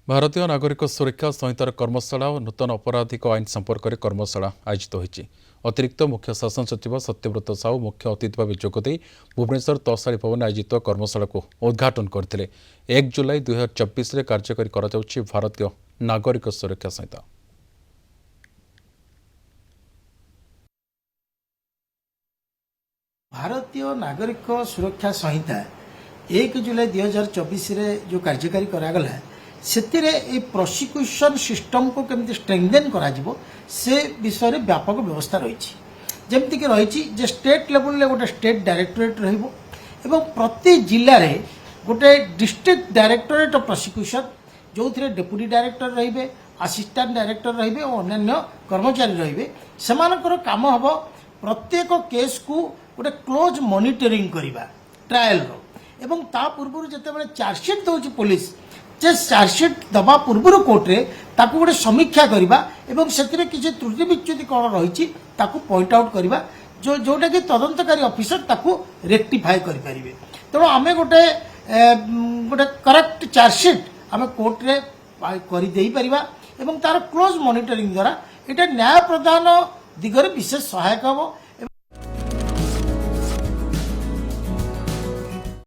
भारतीय नागरिक सुरक्षा संहितार कर्मशाला और नूतन अपराधिक आईन संपर्क में कर्मशाला आयोजित होती। अतिरिक्त मुख्य शासन सचिव सत्यव्रत साहू मुख्य अतिथि भाव जोगदे भुवनेश्वर तहसाली भवन आयोजित कर्मशाला को उद्घाटन करते। 1 जुलाई 2024 में कार्यकारी करा भारतीय नागरिक सुरक्षा संहिता। भारतीय नागरिक सुरक्षा संहिता 1 जुलाई 2024 जो कार्यकारी करागला से प्रोसिक्यूशन सिस्टम को केमती स्ट्रेंथेन करा से विषय में व्यापक व्यवस्था रही जमीक रही स्टेट लेवल गोटे स्टेट डायरेक्टोरेट रही प्रति जिले में गोटे डिस्ट्रिक्ट डायरेक्टोरेट ऑफ प्रोसिक्यूशन जो थे डेप्यूटी डायरेक्टर रे असिस्टेंट डायरेक्टर रे और अन्य कर्मचारी रे से काम हम प्रत्येक केस को गोटे क्लोज मॉनिटरिंग करवा ट्रायल एवं ता पूर्व जिते चार्जसीट दौर पुलिस जे चार्जसीट दबा पूर्व कोर्टे ताकू गोटे समीक्षा करवा एवं से किसी त्रुटि विच्युति कौन रही पॉइंट आउट करवा जोटा कि तदंतकारी ऑफिसर ताकू रेक्टिफाई करें। तेणु आम गोटे गोटे करेक्ट चार्जसीट आम कोर्टे करदे पारिबा एवं तार क्लोज मॉनिटरिंग द्वारा यहाँ न्याय प्रदान दिगरे विशेष सहायक हम।